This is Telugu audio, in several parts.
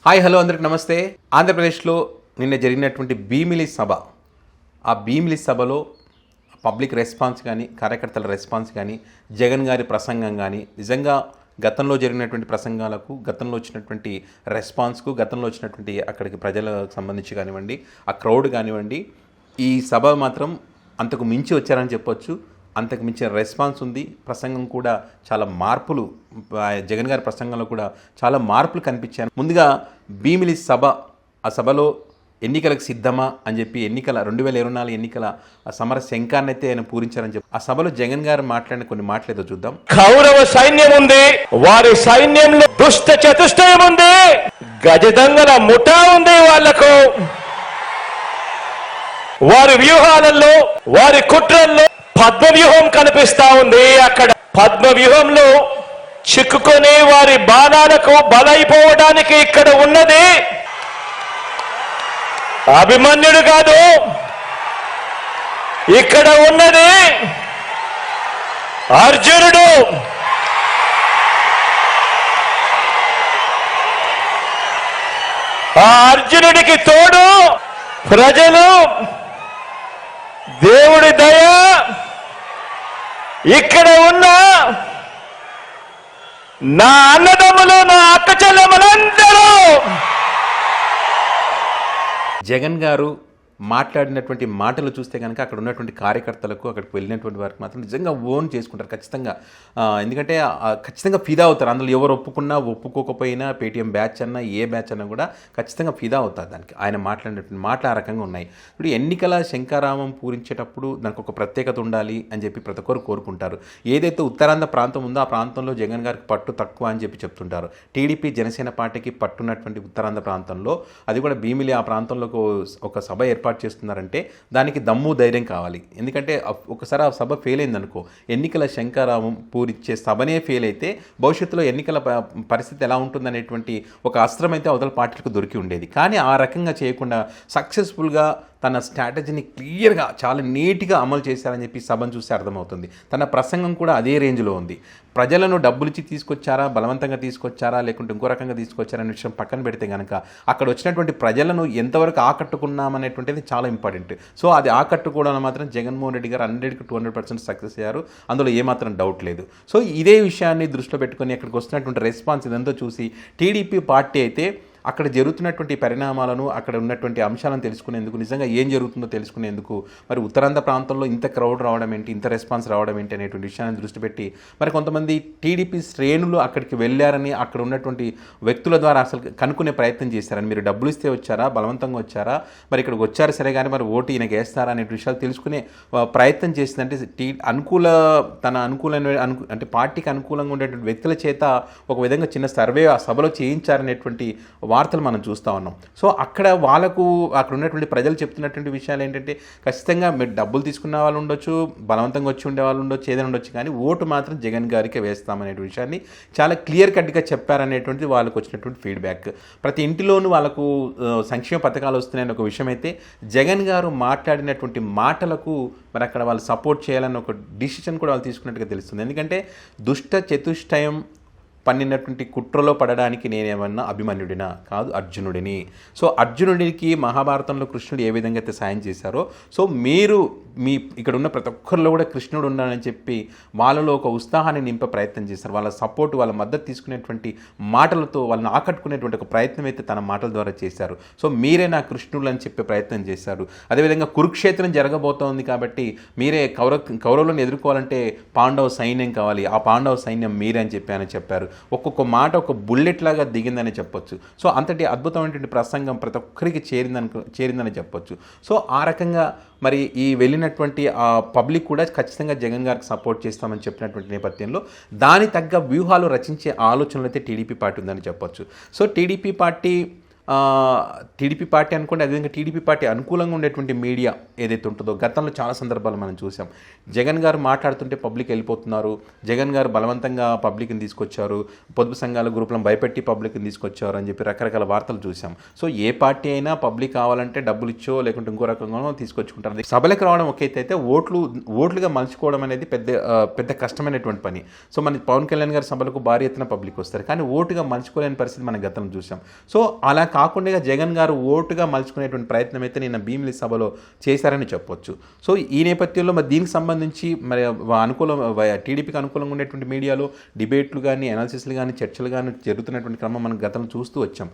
హాయ్ హలో అందరికి నమస్తే. ఆంధ్రప్రదేశ్లో నిన్న జరిగినటువంటి భీమిలి సభ, ఆ భీమిలి సభలో పబ్లిక్ రెస్పాన్స్ కానీ, కార్యకర్తల రెస్పాన్స్ కానీ, జగన్ గారి ప్రసంగం కానీ, నిజంగా గతంలో జరిగినటువంటి ప్రసంగాలకు, గతంలో వచ్చినటువంటి రెస్పాన్స్కు, గతంలో వచ్చినటువంటి అక్కడికి ప్రజలకు సంబంధించి కానివ్వండి, ఆ క్రౌడ్ కానివ్వండి, ఈ సభ మాత్రం అంతకు మించి వచ్చారని చెప్పొచ్చు. అంతకు మించిన రెస్పాన్స్ ఉంది. ప్రసంగం కూడా చాలా మార్పులు, జగన్ గారి ప్రసంగంలో కూడా చాలా మార్పులు కనిపించాయి. ముందుగా భీమిలి సభ, ఆ సభలో ఎన్నికలకు సిద్ధమా అని చెప్పి 2024 ఎన్నికల సమర శంఖాన్ని అయితే ఆయన పూరించారని చెప్పి ఆ సభలో జగన్ గారు మాట్లాడిన కొన్ని మాటలు ఏదో చూద్దాం. కౌరవ సైన్యం ఉంది, వారి సైన్యంలో దుష్ట చతుష్టయం ఉంది, గజదంగల ముఠా ఉంది. వాళ్లకు వారి వ్యూహాలలో, వారి కుట్రల్లో పద్మ వ్యూహం కనిపిస్తా ఉంది. అక్కడ పద్మ వ్యూహంలో చిక్కుకొని వారి బాణాలకు బలైపోవడానికి ఇక్కడ ఉన్నది అభిమన్యుడు కాదు, ఇక్కడ ఉన్నది అర్జునుడు. ఆ అర్జునుడికి తోడు ప్రజలు, దేవుడి దయ, ఇక్కడ ఉన్న నా అన్నదమ్ములు, నా అక్క చెల్లెమ్మలందరూ. జగన్ గారు మాట్లాడినటువంటి మాటలు చూస్తే కనుక అక్కడ ఉన్నటువంటి కార్యకర్తలకు, అక్కడికి వెళ్ళినటువంటి వారికి మాత్రం నిజంగా ఓన్ చేసుకుంటారు ఖచ్చితంగా. ఎందుకంటే ఖచ్చితంగా ఫిదా అవుతారు. అందులో ఎవరు ఒప్పుకున్నా ఒప్పుకోకపోయినా, పేటీఎం బ్యాచ్ అన్నా ఏ బ్యాచ్ అన్నా కూడా ఖచ్చితంగా ఫిదా అవుతారు దానికి. ఆయన మాట్లాడినటువంటి మాటలు ఆ రకంగా ఉన్నాయి. ఇప్పుడు ఎన్నికల శంఖారామం పూరించేటప్పుడు దానికి ఒక ప్రత్యేకత ఉండాలి అని చెప్పి ప్రతి ఒక్కరు కోరుకుంటారు. ఏదైతే ఉత్తరాంధ్ర ప్రాంతం ఉందో ఆ ప్రాంతంలో జగన్ గారికి పట్టు తక్కువ అని చెప్పి చెప్తుంటారు. టీడీపీ జనసేన పార్టీకి పట్టున్నటువంటి ఉత్తరాంధ్ర ప్రాంతంలో, అది కూడా భీమిలి ఆ ప్రాంతంలో ఒక సభ ఏర్పాటు చేస్తున్నారంటే దానికి దమ్ము ధైర్యం కావాలి. ఎందుకంటే ఒకసారి ఆ సభ ఫెయిల్ అయిందనుకో, ఎన్నికల శంఖారామం పూరించే సభనే ఫెయిల్ అయితే భవిష్యత్తులో ఎన్నికల పరిస్థితి ఎలా ఉంటుందనేటువంటి ఒక అస్త్రం అయితే అవతల పార్టీలకు దొరికి ఉండేది. కానీ ఆ రకంగా చేయకుండా సక్సెస్ఫుల్గా తన స్ట్రాటజీని క్లియర్గా చాలా నీట్గా అమలు చేశారని చెప్పి సభను చూస్తే అర్థమవుతుంది. తన ప్రసంగం కూడా అదే రేంజ్లో ఉంది. ప్రజలను డబ్బులు ఇచ్చి తీసుకొచ్చారా, బలవంతంగా తీసుకొచ్చారా, లేకుంటే ఇంకో రకంగా తీసుకొచ్చారా అనే విషయం పక్కన పెడితే కనుక అక్కడ వచ్చినటువంటి ప్రజలను ఎంతవరకు ఆకట్టుకున్నామనేటువంటిది చాలా ఇంపార్టెంట్. సో అది ఆకట్టుకోవడం మాత్రం జగన్మోహన్ రెడ్డి గారు 100కి 200% సక్సెస్ అయ్యారు. అందులో ఏమాత్రం డౌట్ లేదు. సో ఇదే విషయాన్ని దృష్టిలో పెట్టుకొని అక్కడికి వస్తున్నటువంటి రెస్పాన్స్ ఇదంతా చూసి టీడీపీ పార్టీ అయితే అక్కడ జరుగుతున్నటువంటి పరిణామాలను, అక్కడ ఉన్నటువంటి అంశాలను తెలుసుకునేందుకు, నిజంగా ఏం జరుగుతుందో తెలుసుకునేందుకు, మరి ఉత్తరాంధ్ర ప్రాంతంలో ఇంత క్రౌడ్ రావడం ఏంటి, ఇంత రెస్పాన్స్ రావడం ఏంటి అనేటువంటి విషయాన్ని దృష్టి పెట్టి మరి కొంతమంది టీడీపీ శ్రేణులు అక్కడికి వెళ్ళారని, అక్కడ ఉన్నటువంటి వ్యక్తుల ద్వారా అసలు కనుక్కునే ప్రయత్నం చేశారని, మీరు డబ్బులు ఇస్తే వచ్చారా, బలవంతంగా వచ్చారా, మరి ఇక్కడికి వచ్చారు సరే కానీ మరి ఓటు ఈయనకి వేస్తారా అనే విషయాలు తెలుసుకునే ప్రయత్నం చేసిందంటే అంటే పార్టీకి అనుకూలంగా ఉండేటువంటి వ్యక్తుల చేత ఒక విధంగా చిన్న సర్వే ఆ సభలో చేయించారనేటువంటి వార్తలు మనం చూస్తూ ఉన్నాం. సో అక్కడ అక్కడ ఉన్నటువంటి ప్రజలు చెప్తున్నటువంటి విషయాలు ఏంటంటే, ఖచ్చితంగా మీరు డబ్బులు తీసుకున్న వాళ్ళు ఉండొచ్చు, బలవంతంగా వచ్చి ఉండే వాళ్ళు ఉండొచ్చు, ఏదైనా ఉండొచ్చు, కానీ ఓటు మాత్రం జగన్ గారికి వేస్తామనే విషయాన్ని చాలా క్లియర్ కట్గా చెప్పారనేటువంటిది వాళ్ళకు వచ్చినటువంటి ఫీడ్బ్యాక్. ప్రతి ఇంటిలోనూ వాళ్ళకు సంక్షేమ పథకాలు వస్తున్నాయని ఒక విషయం అయితే, జగన్ గారు మాట్లాడినటువంటి మాటలకు మరి అక్కడ వాళ్ళు సపోర్ట్ చేయాలని ఒక డిసిషన్ కూడా వాళ్ళు తీసుకున్నట్టుగా తెలుస్తుంది. ఎందుకంటే దుష్ట చతుష్టయం పన్నినటువంటి కుట్రలో పడడానికి నేనేమన్నా అభిమన్యుడినా కాదు, అర్జునుడిని. సో అర్జునుడికి మహాభారతంలో కృష్ణుడు ఏ విధంగా అయితే సాయం చేశారో, సో మీరు ఇక్కడ ఉన్న ప్రతి ఒక్కరిలో కూడా కృష్ణుడు ఉన్నాడని చెప్పి వాళ్ళలో ఒక ఉత్సాహాన్ని నింపే ప్రయత్నం చేశారు. వాళ్ళ సపోర్ట్, వాళ్ళ మద్దతు తీసుకునేటువంటి మాటలతో వాళ్ళని ఆకట్టుకునేటువంటి ఒక ప్రయత్నం అయితే తన మాటల ద్వారా చేశారు. సో మీరే నా కృష్ణుడు అని చెప్పే ప్రయత్నం చేశారు. అదేవిధంగా కురుక్షేత్రం జరగబోతోంది కాబట్టి మీరే కౌరవులను ఎదుర్కోవాలంటే పాండవ సైన్యం కావాలి, ఆ పాండవ సైన్యం మీరే అని చెప్పారు. ఒక్కొక్క మాట ఒక బుల్లెట్ లాగా దిగిందని చెప్పొచ్చు. సో అంతటి అద్భుతమైనటువంటి ప్రసంగం ప్రతి ఒక్కరికి చేరిందని చెప్పొచ్చు. సో ఆ రకంగా మరి ఈ వెళ్ళినటువంటి ఆ పబ్లిక్ కూడా ఖచ్చితంగా జగన్ గారికి సపోర్ట్ చేస్తామని చెప్పినటువంటి నేపథ్యంలో దాని తగ్గ వ్యూహాలు రచించే ఆలోచనలు అయితే టీడీపీ పార్టీ ఉందని చెప్పొచ్చు. So TDP party TDP party అనుకోండి, అదేవిధంగా టీడీపీ పార్టీ అనుకూలంగా ఉండేటువంటి మీడియా ఏదైతే ఉంటుందో గతంలో చాలా సందర్భాలు మనం చూసాం. జగన్ గారు మాట్లాడుతుంటే పబ్లిక్ వెళ్ళిపోతున్నారు, జగన్ గారు బలవంతంగా పబ్లిక్ని తీసుకొచ్చారు, పొదుపు సంఘాల గ్రూపులను భయపెట్టి పబ్లిక్ని తీసుకొచ్చారు అని చెప్పి రకరకాల వార్తలు చూసాం. సో ఏ పార్టీ అయినా పబ్లిక్ కావాలంటే డబ్బులు ఇచ్చో లేకుంటే ఇంకో రకంగానో తీసుకొచ్చుకుంటారు. సభలకు రావడం ఒకైతే ఓట్లుగా మలుచుకోవడం అనేది పెద్ద కష్టమైనటువంటి పని. సో మన పవన్ కళ్యాణ్ గారి సభలకు భారీ ఎత్తున పబ్లిక్ వస్తారు, కానీ ఓటుగా మలుచుకోలేని పరిస్థితి మనం గతంలో చూసాం. సో అలా కాకుండా జగన్ గారు ఓటుగా మలుచుకునేటువంటి ప్రయత్నం అయితే నిన్న భీమిలి సభలో చేశారని చెప్పొచ్చు. సో ఈ నేపథ్యంలో మరి దీనికి సంబంధించి మరి టీడీపీకి అనుకూలంగా ఉండేటువంటి మీడియాలో డిబేట్లు కానీ, అనాలిసిస్లు కానీ, చర్చలు కానీ జరుగుతున్నటువంటి క్రమం మనం గతంలో చూస్తూ వచ్చాం.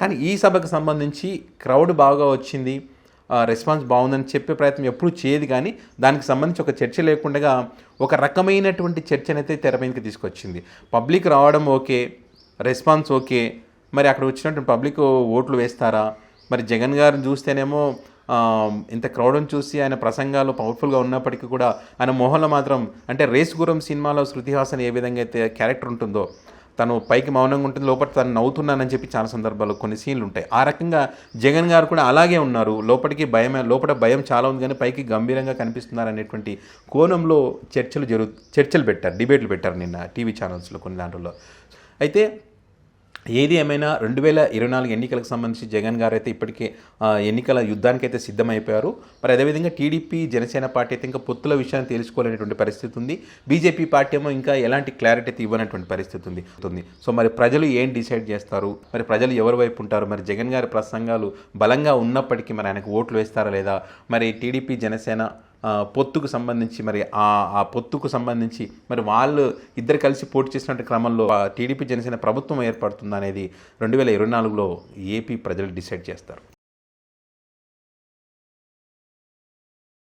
కానీ ఈ సభకు సంబంధించి క్రౌడ్ బాగా వచ్చింది, రెస్పాన్స్ బాగుందని చెప్పే ప్రయత్నం ఎప్పుడూ చేయదు. కానీ దానికి సంబంధించి ఒక చర్చ లేకుండా ఒక రకమైనటువంటి చర్చనైతే తెర మీదకి తీసుకొచ్చింది. పబ్లిక్ రావడం ఓకే, రెస్పాన్స్ ఓకే, మరి అక్కడ వచ్చినటువంటి పబ్లిక్ ఓట్లు వేస్తారా? మరి జగన్ గారిని చూస్తేనేమో ఇంత క్రౌడ్ని చూసి ఆయన ప్రసంగాలు పవర్ఫుల్గా ఉన్నప్పటికీ కూడా ఆయన మొహంలో మాత్రం, అంటే రేస్ గురం సినిమాలో శృతి హాసన్ ఏ విధంగా అయితే క్యారెక్టర్ ఉంటుందో, తను పైకి మౌనంగా ఉంటుంది, లోపల తను నవ్వుతున్నానని చెప్పి చాలా సందర్భాల్లో కొన్ని సీన్లు ఉంటాయి. ఆ రకంగా జగన్ గారు కూడా అలాగే ఉన్నారు. లోపల భయం చాలా ఉంది, కానీ పైకి గంభీరంగా కనిపిస్తున్నారు అనేటువంటి కోణంలో చర్చలు పెట్టారు, డిబేట్లు పెట్టారు నిన్న టీవీ ఛానల్స్లో కొన్ని దాంట్లో. అయితే ఏది ఏమైనా 2024 ఎన్నికలకు సంబంధించి జగన్ గారు అయితే ఇప్పటికే ఎన్నికల యుద్ధానికైతే సిద్ధమైపోయారు. మరి అదేవిధంగా టీడీపీ, జనసేన పార్టీ అయితే ఇంకా పొత్తుల విషయాన్ని తెలుసుకోలేనటువంటి పరిస్థితి ఉంది. బీజేపీ పార్టీ ఏమో ఇంకా ఎలాంటి క్లారిటీ అయితే ఇవ్వనటువంటి పరిస్థితి ఉంది. సో మరి ప్రజలు ఏం డిసైడ్ చేస్తారు, మరి ప్రజలు ఎవరి వైపు ఉంటారు, మరి జగన్ గారి ప్రసంగాలు బలంగా ఉన్నప్పటికీ మరి ఆయనకు ఓట్లు వేస్తారా లేదా, మరి టీడీపీ, జనసేన పొత్తుకు సంబంధించి మరి ఆ పొత్తుకు సంబంధించి మరి వాళ్ళు ఇద్దరు కలిసి పోటీ చేసినట్టు క్రమంలో టీడీపీ, జనసేన ప్రభుత్వం ఏర్పడుతుందనేది 2024లో ఏపీ ప్రజలు డిసైడ్ చేస్తారు.